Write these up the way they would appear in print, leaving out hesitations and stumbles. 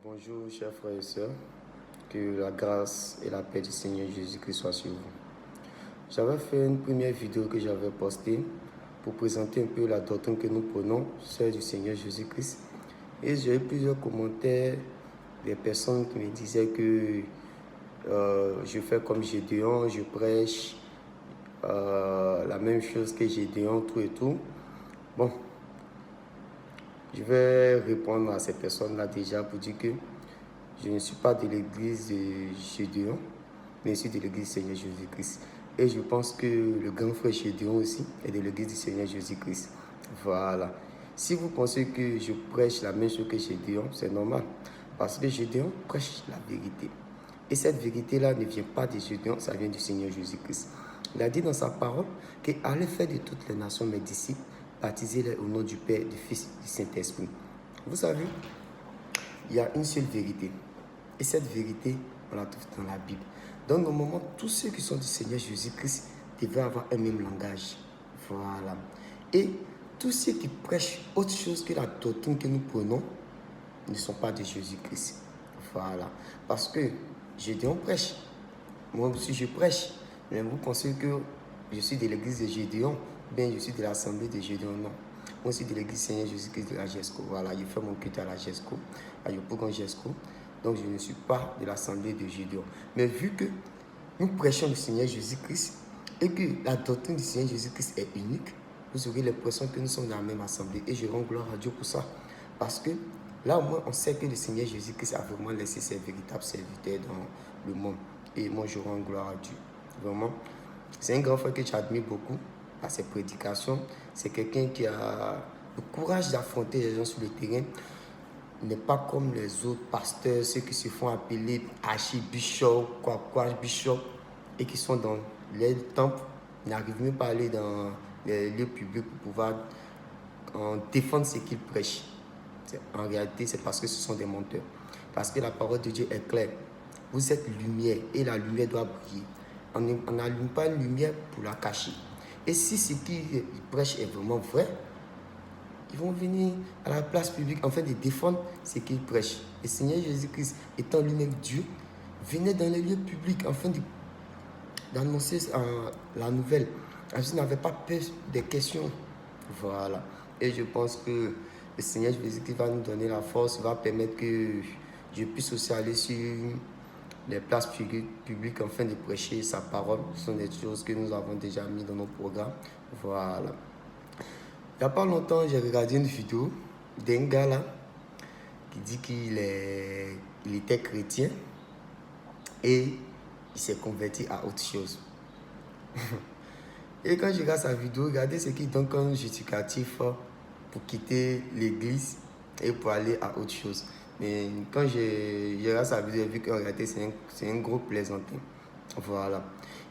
Bonjour chers frères et sœurs, que la grâce et la paix du Seigneur Jésus-Christ soient sur vous. J'avais fait une première vidéo que j'avais postée pour présenter un peu la doctrine que nous prenons, celle du Seigneur Jésus-Christ. Et j'ai eu plusieurs commentaires des personnes qui me disaient que je fais comme Gédéon, je prêche la même chose que Gédéon, tout et tout. Bon, je vais répondre à ces personnes-là déjà pour dire que je ne suis pas de l'église de Gédéon, mais je suis de l'église du Seigneur Jésus-Christ. Et je pense que le grand frère Gédéon aussi est de l'église du Seigneur Jésus-Christ. Voilà. Si vous pensez que je prêche la même chose que Gédéon, c'est normal. Parce que Gédéon prêche la vérité. Et cette vérité-là ne vient pas de Gédéon, ça vient du Seigneur Jésus-Christ. Il a dit dans sa parole qu'il allait faire de toutes les nations mes disciples, baptisez-les au nom du Père, du Fils et du Saint-Esprit. Vous savez, il y a une seule vérité. Et cette vérité, on la trouve dans la Bible. Donc, normalement, tous ceux qui sont du Seigneur Jésus-Christ devaient avoir un même langage. Voilà. Et tous ceux qui prêchent autre chose que la doctrine que nous prenons ne sont pas de Jésus-Christ. Voilà. Parce que Gédéon prêche. Moi aussi, je prêche. Mais vous pensez que je suis de l'église de Gédéon, bien je suis de l'assemblée de Gédéon, non. Moi aussi de l'église Seigneur Jésus-Christ de la GESCO. Voilà, je fais mon culte à la GESCO, à Yopougon GESCO. Donc je ne suis pas de l'assemblée de Gédéon. Mais vu que nous prêchons le Seigneur Jésus-Christ et que la doctrine du Seigneur Jésus-Christ est unique, vous aurez l'impression que nous sommes dans la même assemblée. Et je rends gloire à Dieu pour ça. Parce que là au moins on sait que le Seigneur Jésus-Christ a vraiment laissé ses véritables serviteurs dans le monde. Et moi je rends gloire à Dieu. Vraiment. C'est un grand frère que j'admire beaucoup à ses prédications. C'est quelqu'un qui a le courage d'affronter les gens sur le terrain. Il n'est pas comme les autres pasteurs, ceux qui se font appeler archibishop, bishop, et qui sont dans les temples, ils n'arrivent même pas à aller dans les lieux publics pour pouvoir défendre ce qu'ils prêchent. En réalité, c'est parce que ce sont des menteurs. Parce que la parole de Dieu est claire. Vous êtes lumière et la lumière doit briller. On n'allume pas une lumière pour la cacher. Et si ce qu'ils prêchent est vraiment vrai, ils vont venir à la place publique afin de défendre ce qu'ils prêchent. Le Seigneur Jésus-Christ, étant lui-même Dieu, venait dans les lieux publics afin d'annoncer la nouvelle. Il n'avait pas peur des questions. Voilà. Et je pense que le Seigneur Jésus-Christ va nous donner la force, va permettre que je puisse aussi aller sur les places publiques afin de prêcher sa parole. Ce sont des choses que nous avons déjà mis dans nos programmes. Voilà. Il n'y a pas longtemps, j'ai regardé une vidéo d'un gars là qui dit qu'il était chrétien et il s'est converti à autre chose. Et quand je regarde sa vidéo, regardez ce qu'il donne comme justificatif pour quitter l'église et pour aller à autre chose. Mais quand j'ai regardé sa vidéo, j'ai vu qu'en réalité c'est un gros plaisantin. Voilà.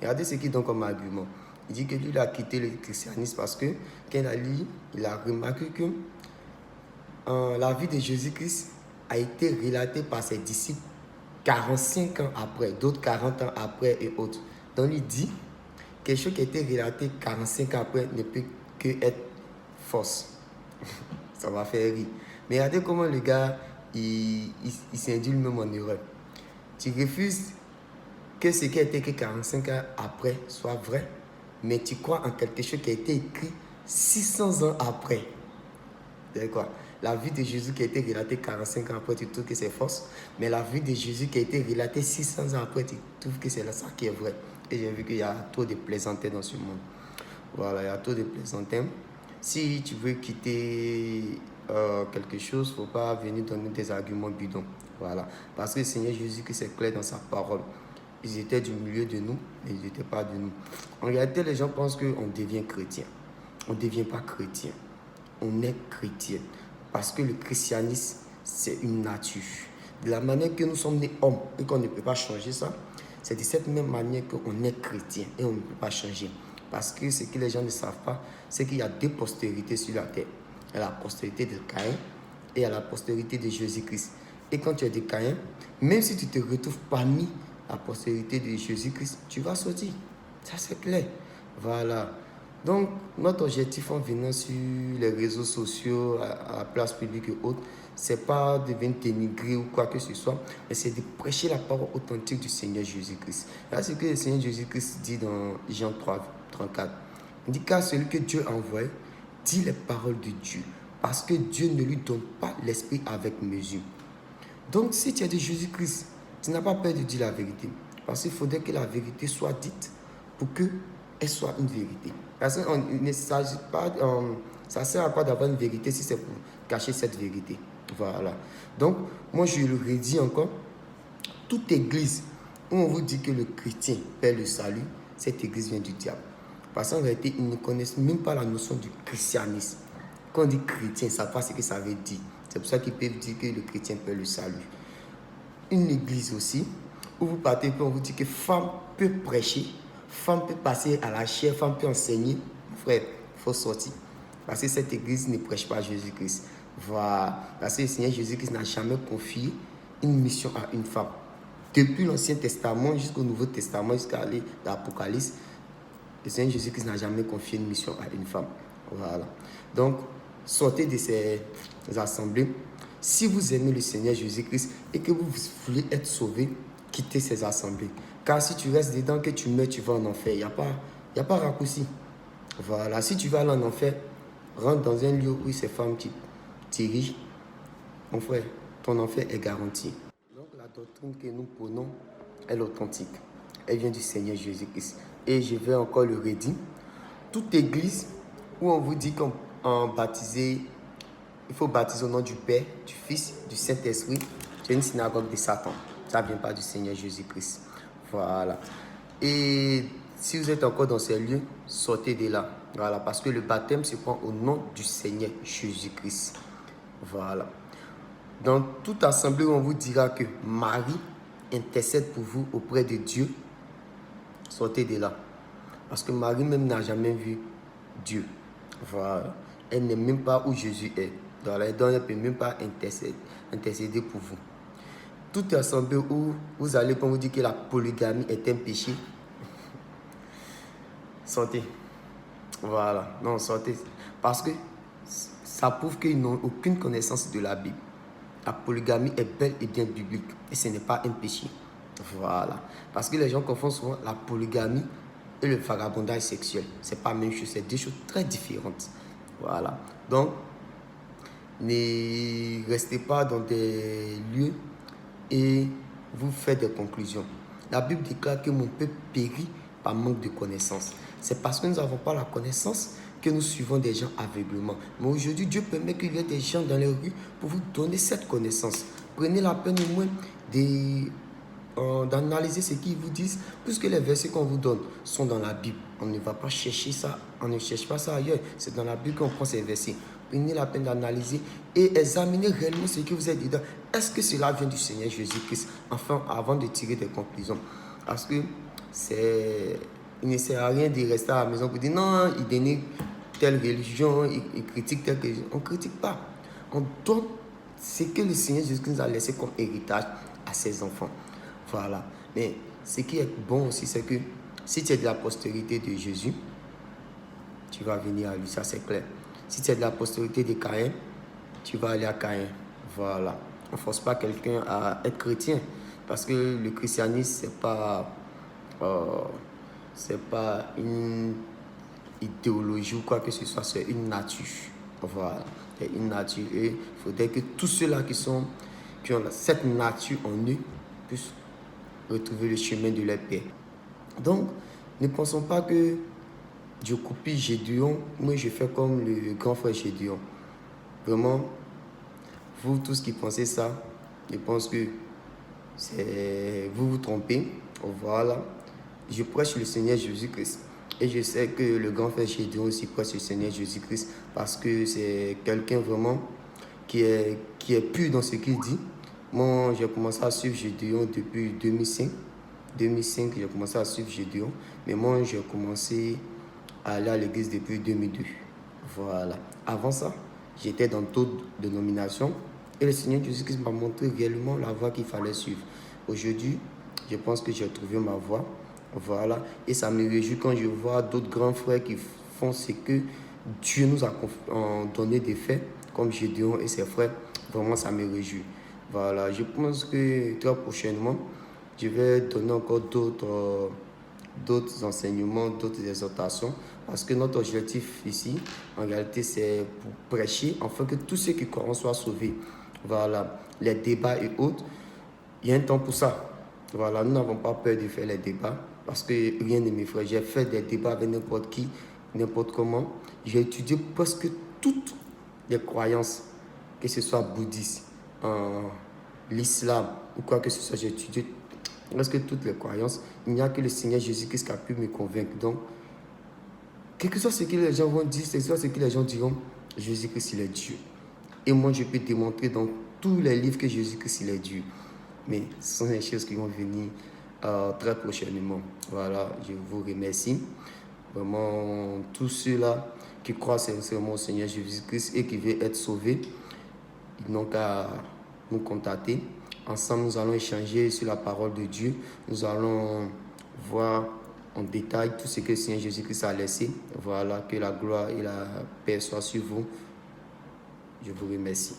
Regardez ce qu'il donne comme argument. Il dit que lui, il a quitté le christianisme parce que quand il a lu, il a remarqué que la vie de Jésus-Christ a été relatée par ses disciples 45 ans après, d'autres 40 ans après et autres. Donc il dit, quelque chose qui a été relaté 45 ans après ne peut que être fausse. Ça va faire rire. Mais regardez comment le gars, il s'induit lui-même en erreur. Tu refuses que ce qui a été écrit 45 ans après soit vrai, mais tu crois en quelque chose qui a été écrit 600 ans après. C'est quoi? La vie de Jésus qui a été relatée 45 ans après, tu trouves que c'est fausse, mais la vie de Jésus qui a été relatée 600 ans après, tu trouves que c'est ça qui est vrai. Et j'ai vu qu'il y a trop de plaisantins dans ce monde. Voilà, il y a trop de plaisantins. Si tu veux quitter quelque chose, il ne faut pas venir donner des arguments bidons. Voilà. Parce que le Seigneur Jésus, qui c'est clair dans sa parole. Ils étaient du milieu de nous, mais ils n'étaient pas de nous. En réalité, les gens pensent qu'on devient chrétien. On ne devient pas chrétien. On est chrétien. Parce que le christianisme, c'est une nature. De la manière que nous sommes nés hommes et qu'on ne peut pas changer ça, c'est de cette même manière qu'on est chrétien et on ne peut pas changer. Parce que ce que les gens ne savent pas, c'est qu'il y a deux postérités sur la terre. Il y a la postérité de Caïn et il y a la postérité de Jésus-Christ. Et quand tu es de Caïn, même si tu te retrouves parmi la postérité de Jésus-Christ, tu vas sortir. Ça, c'est clair. Voilà. Donc, notre objectif en venant sur les réseaux sociaux, à la place publique et autres, c'est pas de venir dénigrer ou quoi que ce soit, mais c'est de prêcher la parole authentique du Seigneur Jésus-Christ. Là, ce que le Seigneur Jésus-Christ dit dans Jean 3, 34. Il dit qu'à celui que Dieu envoie, dit les paroles de Dieu, parce que Dieu ne lui donne pas l'esprit avec mesure. Donc, si tu es de Jésus-Christ, tu n'as pas peur de dire la vérité, parce qu'il faudrait que la vérité soit dite pour qu'elle soit une vérité. Parce qu'il ne s'agit pas, ça ne sert à quoi d'avoir une vérité si c'est pour cacher cette vérité. Voilà. Donc, moi, je le redis encore, toute église où on vous dit que le chrétien perd le salut, cette église vient du diable. Parce qu'en réalité, ils ne connaissent même pas la notion du christianisme. Quand on dit chrétien, ils ne savent pas ce que ça veut dire. C'est pour ça qu'ils peuvent dire que le chrétien perd le salut. Une église aussi, où vous partez, puis on vous dit que femme peut prêcher, femme peut passer à la chair, femme peut enseigner. Frère, il faut sortir. Parce que cette église ne prêche pas Jésus-Christ. Voilà. Parce que le Seigneur Jésus-Christ n'a jamais confié une mission à une femme. Depuis l'Ancien Testament jusqu'au Nouveau Testament, jusqu'à aller dans l'Apocalypse, le Seigneur Jésus-Christ n'a jamais confié une mission à une femme. Voilà. Donc, sortez de ces assemblées. Si vous aimez le Seigneur Jésus-Christ et que vous voulez être sauvé, quittez ces assemblées. Car si tu restes dedans, que tu meurs, tu vas en enfer. Il n'y a pas raccourci. Voilà. Si tu vas aller en enfer, rentre dans un lieu où ces femmes qui dirigent. Mon frère, ton enfer est garanti. Donc la doctrine que nous prenons est authentique. Elle vient du Seigneur Jésus-Christ. Et je vais encore le redire. Toute église où on vous dit qu'en baptiser, il faut baptiser au nom du Père, du Fils, du Saint-Esprit, c'est une synagogue de Satan. Ça ne vient pas du Seigneur Jésus-Christ. Voilà. Et si vous êtes encore dans ces lieux, sortez de là. Voilà. Parce que le baptême se prend au nom du Seigneur Jésus-Christ. Voilà. Dans toute assemblée où on vous dira que Marie intercède pour vous auprès de Dieu, sortez de là. Parce que Marie même n'a jamais vu Dieu. Voilà. Elle n'est même pas où Jésus est. Donc elle ne peut même pas intercéder pour vous. Toute assemblée où vous allez quand vous dites que la polygamie est un péché, sortez. Voilà. Non, sortez. Parce que ça prouve qu'ils n'ont aucune connaissance de la Bible. La polygamie est bel et bien biblique et ce n'est pas un péché. Voilà. Parce que les gens confondent souvent la polygamie et le vagabondage sexuel. Ce n'est pas la même chose, c'est deux choses très différentes. Voilà. Donc, ne restez pas dans des lieux et vous faites des conclusions. La Bible déclare que mon peuple périt par manque de connaissance. C'est parce que nous n'avons pas la connaissance que nous suivons des gens aveuglément. Mais aujourd'hui, Dieu permet qu'il y ait des gens dans les rues pour vous donner cette connaissance. Prenez la peine au moins d'analyser ce qu'ils vous disent, puisque les versets qu'on vous donne sont dans la Bible. On ne va pas chercher ça, on ne cherche pas ça ailleurs. C'est dans la Bible qu'on prend ces versets. Prenez la peine d'analyser et examiner réellement ce que vous êtes dedans. Est-ce que cela vient du Seigneur Jésus-Christ? Enfin, avant de tirer des conclusions. Parce que il ne sert à rien de rester à la maison pour dire non, il dénigre telle religion, il critique telle religion. On ne critique pas. On donne ce que le Seigneur Jésus-Christ nous a laissé comme héritage à ses enfants. Voilà. Mais ce qui est bon aussi, c'est que si tu es de la postérité de Jésus, tu vas venir à lui, ça c'est clair. Si tu es de la postérité de Caïn, tu vas aller à Caïn. Voilà. On ne force pas quelqu'un à être chrétien. Parce que le christianisme, c'est pas une idéologie ou quoi que ce soit, c'est une nature. Voilà. C'est une nature. Et il faudrait que tous ceux-là qui ont cette nature en eux puissent retrouver le chemin de leur paix. Donc, ne pensons pas que je copie Gédéon, moi je fais comme le grand frère Gédéon. Vraiment, vous tous qui pensez ça, je pense que vous vous trompez. Voilà. Je prêche le Seigneur Jésus-Christ. Et je sais que le grand frère Gédéon aussi prêche le Seigneur Jésus-Christ parce que c'est quelqu'un vraiment qui est pur dans ce qu'il dit. Moi, j'ai commencé à suivre Gédéon depuis 2005. 2005, j'ai commencé à suivre Gédéon. Mais moi, j'ai commencé à aller à l'église depuis 2002. Voilà. Avant ça, j'étais dans d'autres dénominations. Et le Seigneur Jésus-Christ m'a montré réellement la voie qu'il fallait suivre. Aujourd'hui, je pense que j'ai trouvé ma voie. Voilà. Et ça me réjouit quand je vois d'autres grands frères qui font ce que Dieu nous a donné des faits, comme Gédéon et ses frères. Vraiment, ça me réjouit. Voilà, je pense que très prochainement, je vais donner encore d'autres enseignements, d'autres exhortations. Parce que notre objectif ici, en réalité, c'est pour prêcher, afin que tous ceux qui croient soient sauvés. Voilà, les débats et autres, il y a un temps pour ça. Voilà, nous n'avons pas peur de faire les débats, parce que rien ne m'effraie. J'ai fait des débats avec n'importe qui, n'importe comment. J'ai étudié presque toutes les croyances, que ce soit bouddhiste, l'islam ou quoi que ce soit. J'ai étudié presque toutes les croyances. Il n'y a que le Seigneur Jésus-Christ qui a pu me convaincre. Donc, quel que soit ce que les gens vont dire, quel que soit ce que les gens diront, Jésus-Christ, il est Dieu. Et moi, je peux démontrer dans tous les livres que Jésus-Christ, il est Dieu. Mais ce sont des choses qui vont venir très prochainement. Voilà, je vous remercie. Vraiment, tous ceux-là qui croient sincèrement au Seigneur Jésus-Christ et qui veulent être sauvés, ils n'ont qu'à nous contacter. Ensemble, nous allons échanger sur la parole de Dieu. Nous allons voir en détail tout ce que le Seigneur Jésus-Christ a laissé. Voilà, que la gloire et la paix soient sur vous. Je vous remercie.